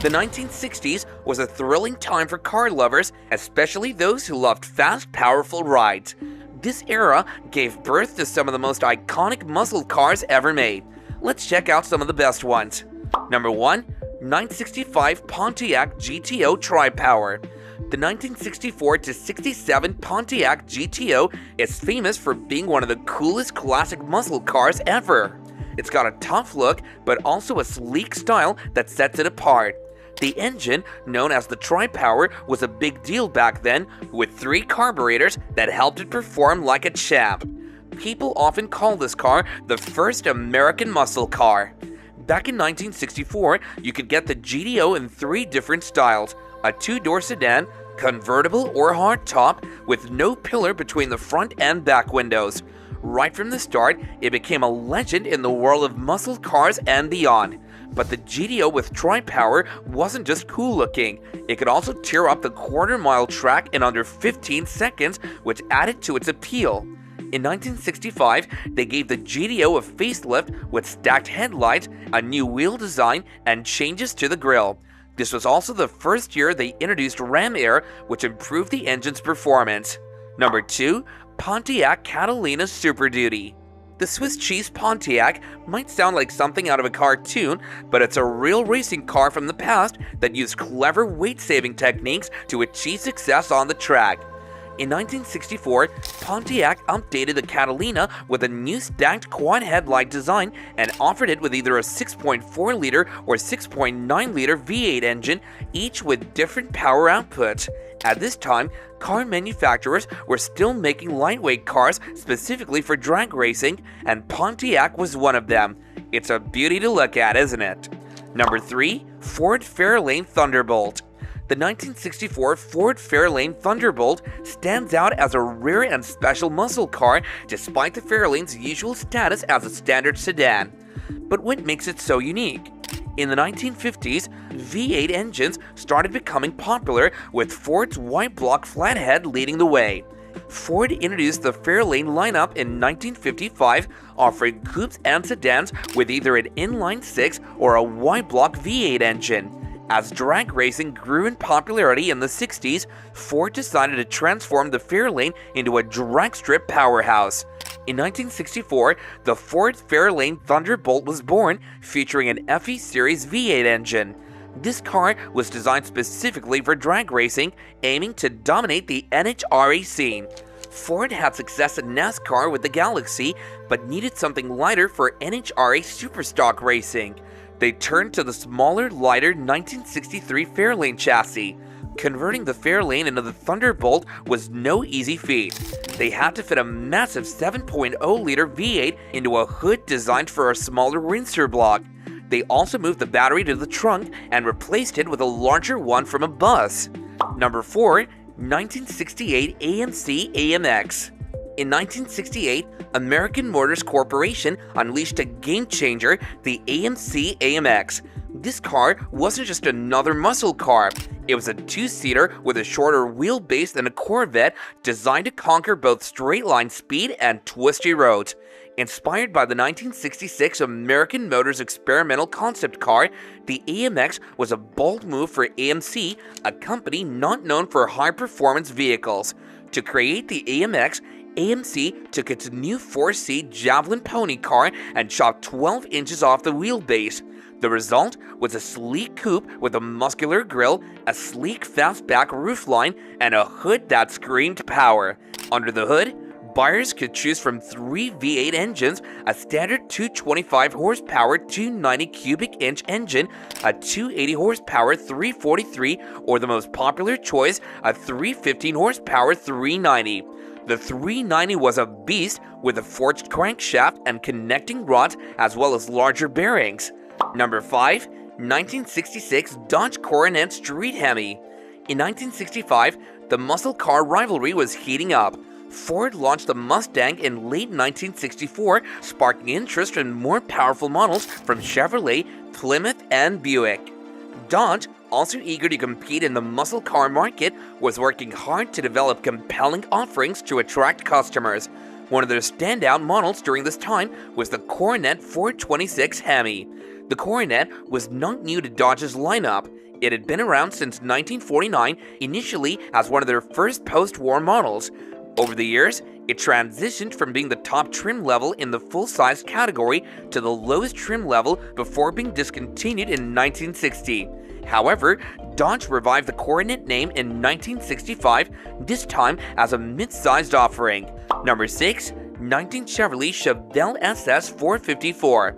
The 1960s was a thrilling time for car lovers, especially those who loved fast, powerful rides. This era gave birth to some of the most iconic muscle cars ever made. Let's check out some of the best ones. Number 1. 1965 Pontiac GTO Tri-Power. The 1964-67 Pontiac GTO is famous for being one of the coolest classic muscle cars ever. It's got a tough look, but also a sleek style that sets it apart. The engine, known as the Tri-Power, was a big deal back then, with 3 carburetors that helped it perform like a champ. People often call this car the first American muscle car. Back in 1964, you could get the GTO in 3 different styles: a 2-door sedan, convertible or hardtop, with no pillar between the front and back windows. Right from the start, it became a legend in the world of muscle cars and beyond. But the GTO with Tri-Power wasn't just cool looking. It could also tear up the quarter-mile track in under 15 seconds, which added to its appeal. In 1965, they gave the GTO a facelift with stacked headlights, a new wheel design, and changes to the grille. This was also the first year they introduced Ram Air, which improved the engine's performance. Number 2. Pontiac Catalina Super Duty. The Swiss cheese Pontiac might sound like something out of a cartoon, but it's a real racing car from the past that used clever weight-saving techniques to achieve success on the track. In 1964, Pontiac updated the Catalina with a new stacked quad headlight design and offered it with either a 6.4-liter or 6.9-liter V8 engine, each with different power outputs. At this time, car manufacturers were still making lightweight cars specifically for drag racing, and Pontiac was one of them. It's a beauty to look at, isn't it? Number 3. Ford Fairlane Thunderbolt. The 1964 Ford Fairlane Thunderbolt stands out as a rare and special muscle car despite the Fairlane's usual status as a standard sedan. But what makes it so unique? In the 1950s, V8 engines started becoming popular, with Ford's white block flathead leading the way. Ford introduced the Fairlane lineup in 1955, offering coupes and sedans with either an inline-6 or a white block V8 engine. As drag racing grew in popularity in the 60s, Ford decided to transform the Fairlane into a drag strip powerhouse. In 1964, the Ford Fairlane Thunderbolt was born, featuring an FE Series V8 engine. This car was designed specifically for drag racing, aiming to dominate the NHRA scene. Ford had success in NASCAR with the Galaxy, but needed something lighter for NHRA Superstock racing. They turned to the smaller, lighter 1963 Fairlane chassis. Converting the Fairlane into the Thunderbolt was no easy feat. They had to fit a massive 7.0-liter V8 into a hood designed for a smaller rinser block. They also moved the battery to the trunk and replaced it with a larger one from a bus. Number 4. 1968 AMC AMX. In 1968, American Motors Corporation unleashed a game-changer, the AMC AMX. This car wasn't just another muscle car. It was a 2-seater with a shorter wheelbase than a Corvette, designed to conquer both straight-line speed and twisty roads. Inspired by the 1966 American Motors experimental concept car, the AMX was a bold move for AMC, a company not known for high-performance vehicles. To create the AMX, AMC took its new 4-seat Javelin pony car and chopped 12 inches off the wheelbase. The result was a sleek coupe with a muscular grille, a sleek fastback roofline, and a hood that screamed power. Under the hood, buyers could choose from 3 V8 engines, a standard 225 horsepower 290 cubic inch engine, a 280 horsepower 343, or the most popular choice, a 315 horsepower 390. The 390 was a beast with a forged crankshaft and connecting rods, as well as larger bearings. Number 5. 1966 Dodge Coronet Street Hemi. In 1965, the muscle car rivalry was heating up. Ford launched the Mustang in late 1964, sparking interest in more powerful models from Chevrolet, Plymouth, and Buick. Dodge, also eager to compete in the muscle car market, was working hard to develop compelling offerings to attract customers. One of their standout models during this time was the Coronet 426 Hemi. The Coronet was not new to Dodge's lineup. It had been around since 1949, initially as one of their first post-war models. Over the years, it transitioned from being the top trim level in the full-size category to the lowest trim level before being discontinued in 1960. However, Dodge revived the Coronet name in 1965, this time as a mid-sized offering. Number 6. 19 Chevrolet Chevelle SS 454.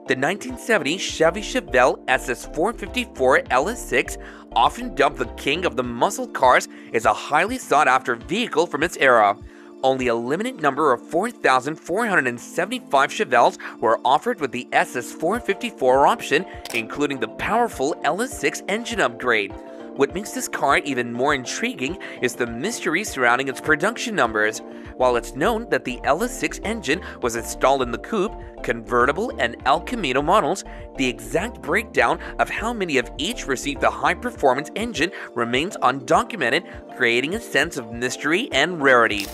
The 1970 Chevy Chevelle SS 454 LS6, often dubbed the king of the muscle cars, is a highly sought-after vehicle from its era. Only a limited number of 4,475 Chevelles were offered with the SS 454 option, including the powerful LS6 engine upgrade. What makes this car even more intriguing is the mystery surrounding its production numbers. While it's known that the LS6 engine was installed in the coupe, convertible, and El Camino models, the exact breakdown of how many of each received the high-performance engine remains undocumented, creating a sense of mystery and rarity.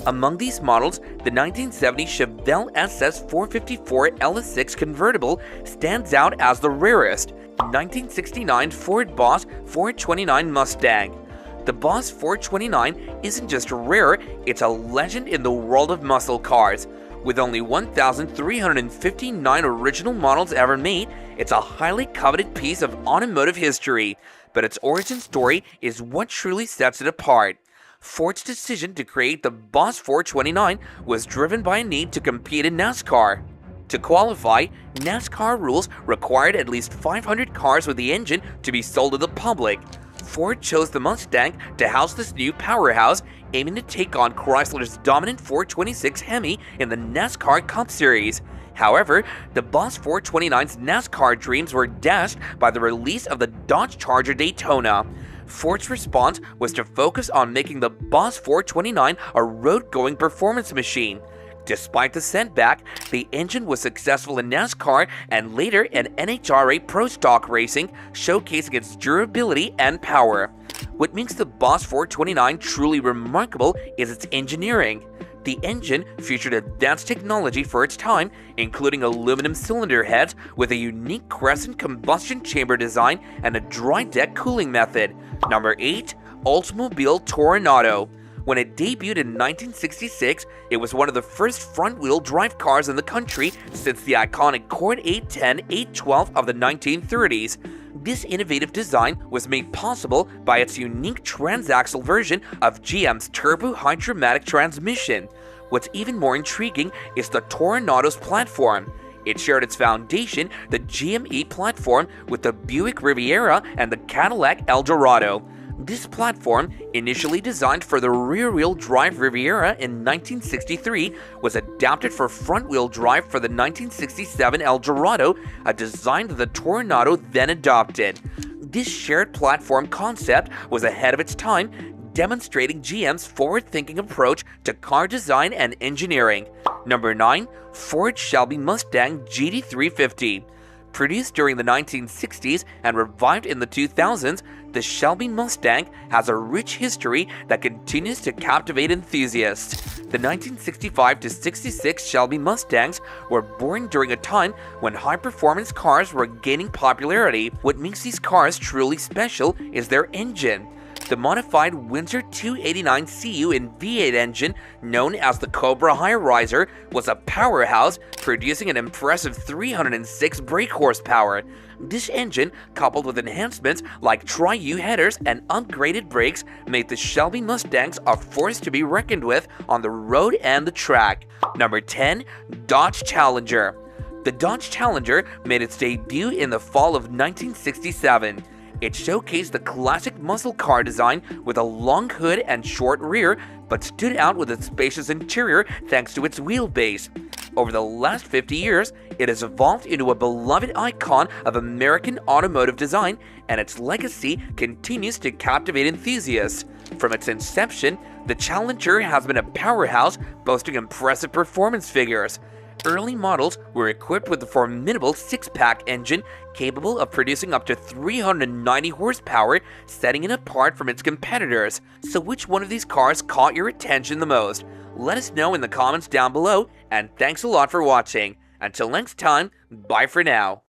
Among these models, the 1970 Chevelle SS 454 LS6 convertible stands out as the rarest. 1969 Ford Boss 429 Mustang. The Boss 429 isn't just rare, it's a legend in the world of muscle cars. With only 1,359 original models ever made, it's a highly coveted piece of automotive history. But its origin story is what truly sets it apart. Ford's decision to create the Boss 429 was driven by a need to compete in NASCAR. To qualify, NASCAR rules required at least 500 cars with the engine to be sold to the public. Ford chose the Mustang to house this new powerhouse, aiming to take on Chrysler's dominant 426 Hemi in the NASCAR Cup Series. However, the Boss 429's NASCAR dreams were dashed by the release of the Dodge Charger Daytona. Ford's response was to focus on making the Boss 429 a road-going performance machine. Despite the setback, the engine was successful in NASCAR and later in NHRA Pro Stock Racing, showcasing its durability and power. What makes the Boss 429 truly remarkable is its engineering. The engine featured advanced technology for its time, including aluminum cylinder heads with a unique crescent combustion chamber design and a dry deck cooling method. Number 8. Oldsmobile Toronado. When it debuted in 1966, it was one of the first front-wheel drive cars in the country since the iconic Cord 810 812 of the 1930s. This innovative design was made possible by its unique transaxle version of GM's turbo hydromatic transmission. What's even more intriguing is the Toronado's platform. It shared its foundation, the GME platform, with the Buick Riviera and the Cadillac Eldorado. This platform, initially designed for the rear-wheel drive Riviera in 1963, was adapted for front-wheel drive for the 1967 Eldorado, a design that the Toronado then adopted. This shared platform concept was ahead of its time, demonstrating GM's forward-thinking approach to car design and engineering. Number 9. Ford Shelby Mustang GT350. Produced during the 1960s and revived in the 2000s, the Shelby Mustang has a rich history that continues to captivate enthusiasts. The 1965-66 Shelby Mustangs were born during a time when high-performance cars were gaining popularity. What makes these cars truly special is their engine. The modified Windsor 289cu in V8 engine, known as the Cobra High Riser, was a powerhouse, producing an impressive 306 brake horsepower. This engine, coupled with enhancements like Tri-U headers and upgraded brakes, made the Shelby Mustangs a force to be reckoned with on the road and the track. Number 10. Dodge Challenger. The Dodge Challenger made its debut in the fall of 1967. It showcased the classic muscle car design with a long hood and short rear, but stood out with its spacious interior thanks to its wheelbase. Over the last 50 years, it has evolved into a beloved icon of American automotive design, and its legacy continues to captivate enthusiasts. From its inception, the Challenger has been a powerhouse, boasting impressive performance figures. Early models were equipped with the formidable six-pack engine capable of producing up to 390 horsepower, setting it apart from its competitors. So which one of these cars caught your attention the most? Let us know in the comments down below, and thanks a lot for watching. Until next time, bye for now.